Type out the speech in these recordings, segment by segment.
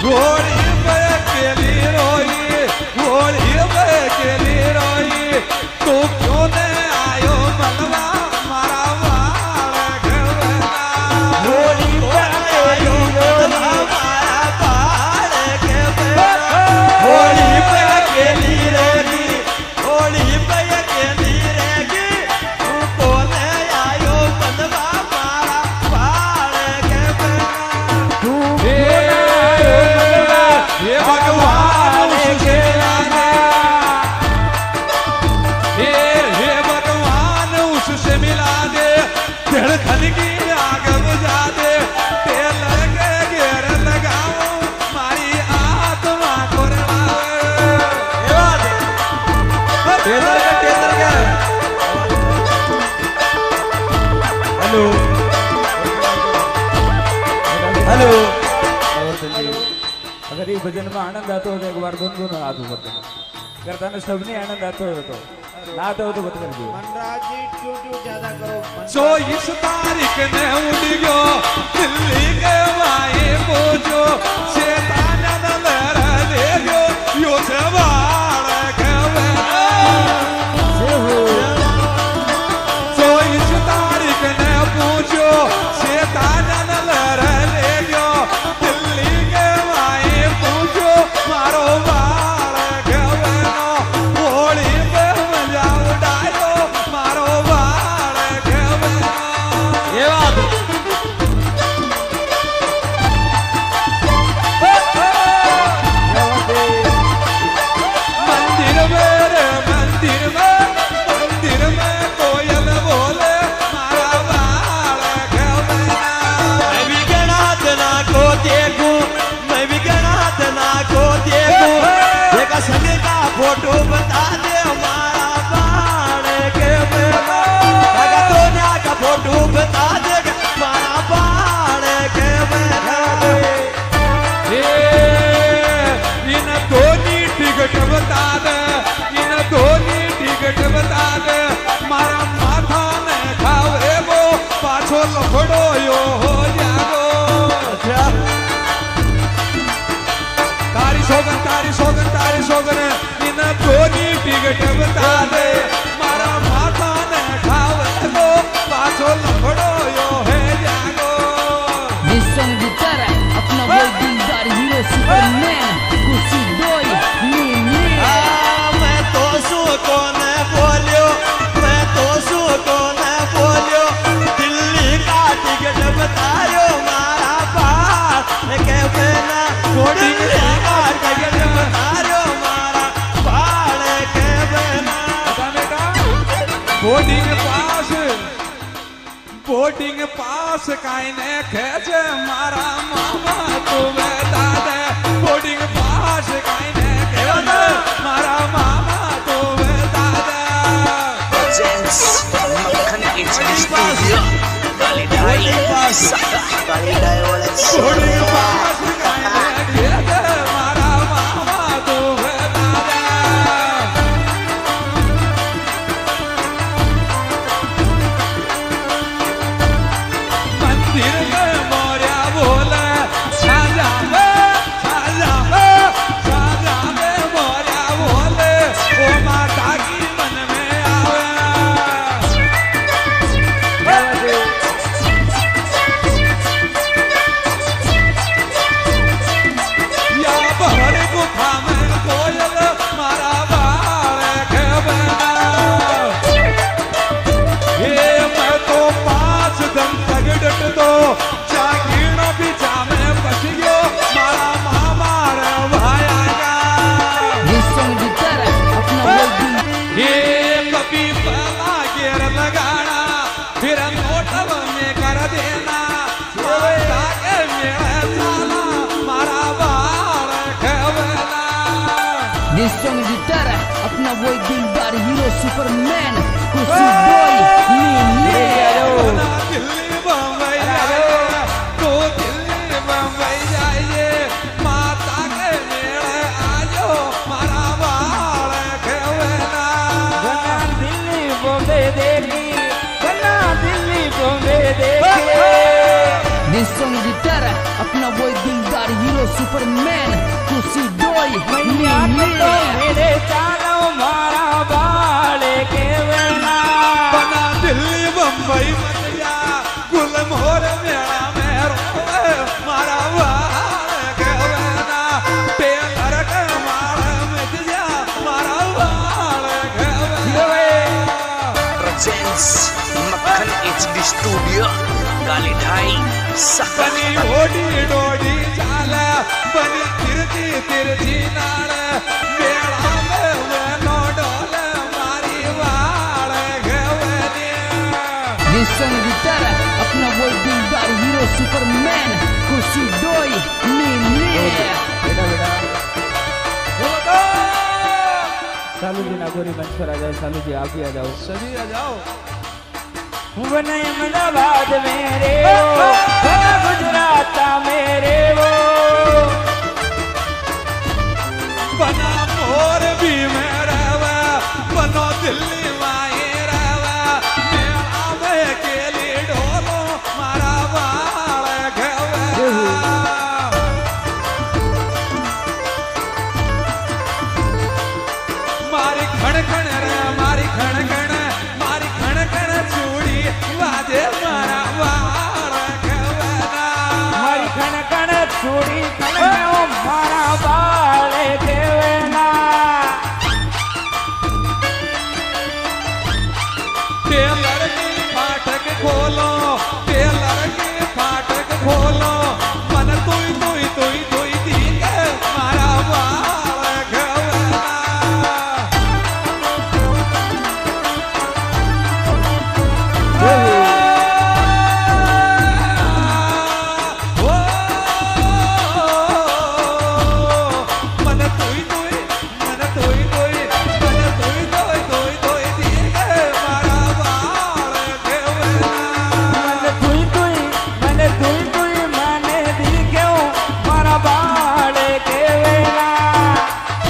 घोड़ी पे अकेली रोई, घोड़ी पे अकेली रोई, तू क्यों ने आयो मनवा मारा बाल खेवना। घोड़ी पे आयो मनवा मारा बाल खेवना। घोड़ी पे अकेली रहेगी, घोड़ी पे अकेली रहेगी, तू क्यों ने आयो मनवा मारा बाल खेवना। तू ये भगवान उससे मिला दे, हे भगवान उससे मिला दे, धड़कन की आग बुझा दे, तेल के घेर लगाऊं मारी आत्मा को हेलो हेलो। अगर ये भजन में आनंद आता हो तो एक बार दोनों हाथ ऊपर करो। अगर तने सबने आनंद आता हो तो ना आता हो तो बत कर दो। मनराज जी ट्यूट ज्यादा करो। 24 तारीख ने उड़ गयो दिल्ली के माए बोझो, शैतान न लहरा ले गयो यो से बाल खेवना। 24 तारीख ने पूछो शैतान न लहरा ले गयो दिल्ली के माए पूछो मारो बाल खेवना। होली पे मजा उड़ायो मारो बाल खेवना। ये बात मंदिर में कोयल बोले मारा बाल खेवना। मैं भी गणातना को देखूं, मैं भी गणातना को देखूं, देखा संगे का फोटो बता दे हमारा बाल खेवना। देखा सोनिया का फोटो बता दे हमारा बाल खेवना। इन धोनी टिकट बता दे, इन धोनी टिकट बता दे, मारा माथा ने खावे वो पाछो लफड़ो यो हो जागो। तारी सोगन इन धोनी टिकट बता दे, मारा माथा ने खावे वो पाछो लफड़ो यो है जागो। This song guitarra, अपना वो दिलदार हीरो सुपरमैन कुछ दोई मैं तो सु को न बोलियो, मैं तो सु को न बोलियो, दिल्ली का टिकट बतायो मारा बाल खेवना। दिल्ली का टिकट बतायो मारा बाल खेवना। बोर्डिंग पास काइने खेचे मारा मामा तू बता दे। बोर्डिंग पास काइने खेचे मारा मामा तू बता दे। मक्खन HD स्टूडियो बोर्डिंग पास काइने खेचे मारा मामा तू बता दे। मंदिर में मोरिया बोले साजा में मोरिया बोले ओ माता की मन में आवे। या बहर गुफा में कोयल मारा बाल खेवना। ये मैं तो 5 दिन तक डट दो जागीण बिचा में बच गयो मारा मामा रे भाया। This song guitarra, अपना वो दिल ये कभी पहला गेर लगाना फिर नोटव में कर देना, माता के मेरे साला मारा बाल खेवना। This song guitarra, अपना वो दिलदार हीरो सुपरमैन कुछ दोई दिल्ली बम्बई जाए तो दिल्ली बम्बई जाइए, माता के मेरे आजो मारा बाल खेवना। दिल्ली बॉम्बे देखी, दिल्ली बॉम्बे देखी। This song guitarra, अपना वो दिलदार हीरो सुपरमैन खुशी डोई मैया तो मेरे चालो मारा बाले के वेला बना दिल्ली बम्बई मत जा गुलमोहर मेरा मेरो मारा वाल गवना टेलर के मारा मत जा मारा वाल गवना presents Makhan HD Studio Galidhai Sakha बनी ओडी डोडी चाल बनी तिरती तिरती नाल मेला में वनो डोल मारी वाल गवने जिसने गिटार अपना वो दिलदार हीरो सुपरमैन खुशी डोई नीले बेटा बेटा सालू जी ना गोरी मंच पर आ जाओ सालू जी आप भी आ जाओ सभी आ जाओ वन अहमदाबाद मेरे वो वन गुजरात मेरे वो बना मोर भी में रहवा बनो दिल्ली माए रहवा मेला में केली डोलो मारा वाल गवना मारी खण खण रे मारी खण खण चूड़ी वाजे मारा वाल गवना मारी खण खण छोड़ी खण ओ मारा बाले के वेला टेलर की फाटक खोलो टेलर की फाटक खोलो मन तुई दी के मारा वाल गवना मन तुई दी के मारा वाल गवना मन माने दी क्यों मारा बाले के वेला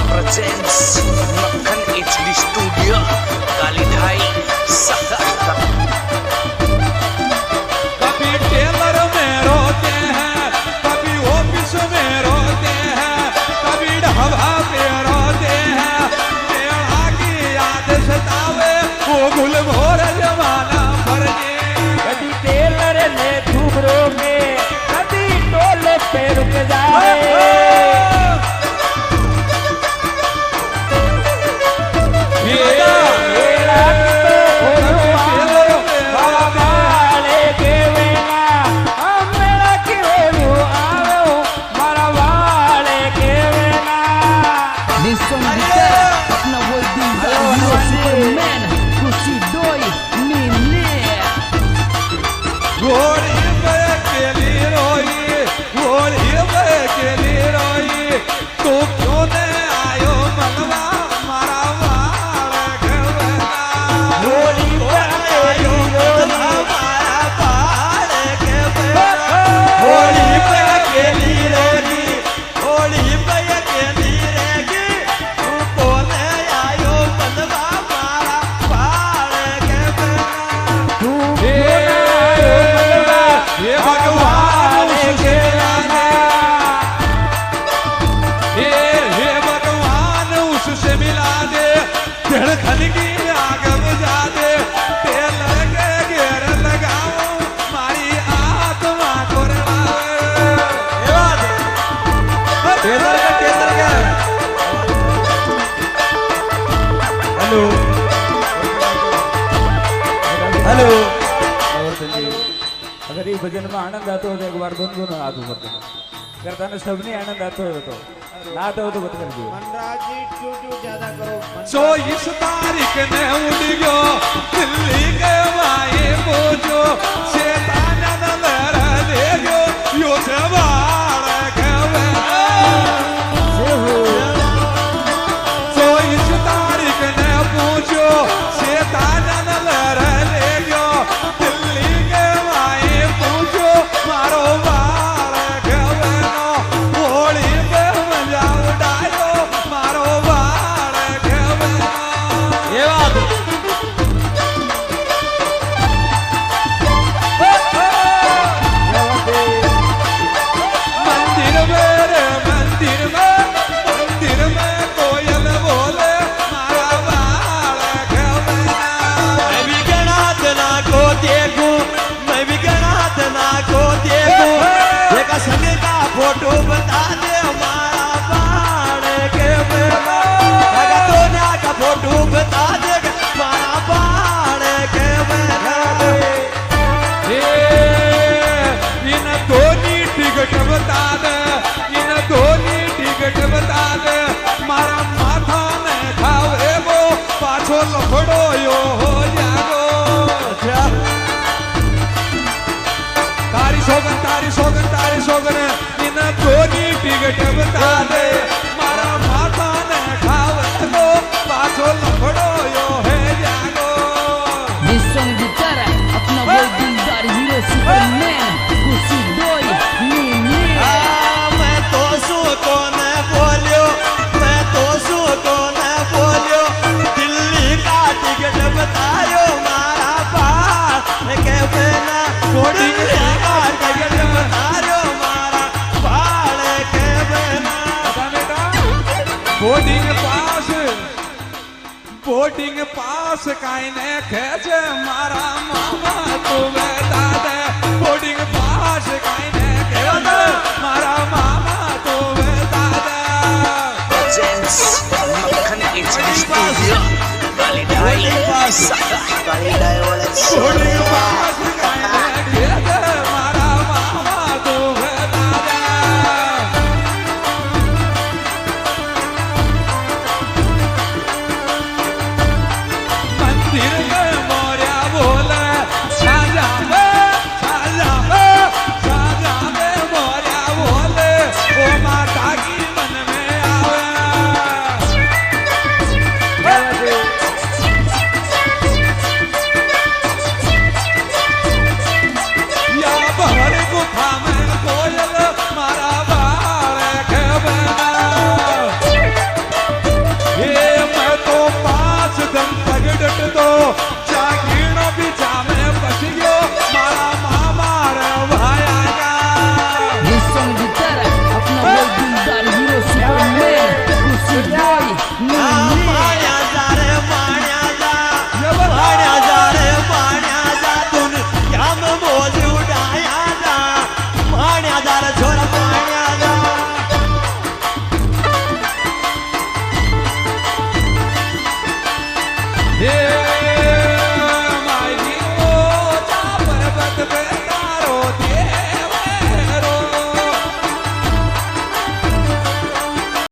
presents Makhan HD Studio Galidhai Sakha कभी टेलर में रोते हैं कभी ऑफिस में रोते हैं कभी ढाबा पे रोते हैं मेला की याद सतावे वो गुलमोहर जमाना फर्जे कभी टेलर ने घुघरो के कभी टोले पे रुक जाए मेरा तो टेलर मारा बाले के वेला हम मेरा की वेलू आवो मारा बाले के वेला जिसने गिटार अपना वो दिलदार हीरो सुपरमैन खुशी डोई नीले घोड़ी पे केली रोई तू क्यों ने आयो मनवा मारा वाल गवना होली पर आयो हमारा बाल के बेटा होली पे अकेली रहेगी होली पे अकेली रहेगी तू कौन आयो बनवा हमारा बाल के बेटा ये भगवान उससे मिला दे हे भगवान उससे मिला दे धड़कन की आग बुझा दे टेलर के घेर लगाओ मारी आत्मा को रड़ावे टेलर का हेलो हेलो अगर ये भजन में आनंद आतो हो तो एक बार दोनों हाथ ऊपर करो करताना सबने आनंद आतो हो तो ना आतो हो तो बत कर दियो सो इस तारीख ने उड़ गयो दिल्ली के माए बोझो शैतान न लड़ा ले गयो यो जवार गवना सो इस तारीख ने पूछो शैतान न लड़ा ले गयो दिल्ली के माए पूछो मारो वार गवना होली पे मजा उड़ायो मारो वार गवना ये बात ટિકટ બતા દે મારા માથાને ખાવે તો પાછો લફડો યો હે જાગો This song gitar अपना वो दिलदार हीरो सुपरमैन खुशी बोय नी मैं तो શું કોને બોલ્યો मैं तो શું કોને બોલ્યો દિલ્હી કા ટિકટ બતાયો મારા પાર કે બેના દિલ્હી કા ટિકટ બતાયો મારા પાર કે બેના બોર્ડિંગ પાસ કાઈને ખેંચે મારા મામા તું બતા દે બોર્ડિંગ પાસ કાઈને ખેંચે મારા મામા તું બતા દે presents Makhan HD Studio Galidhai Saga Galidhai boarding pass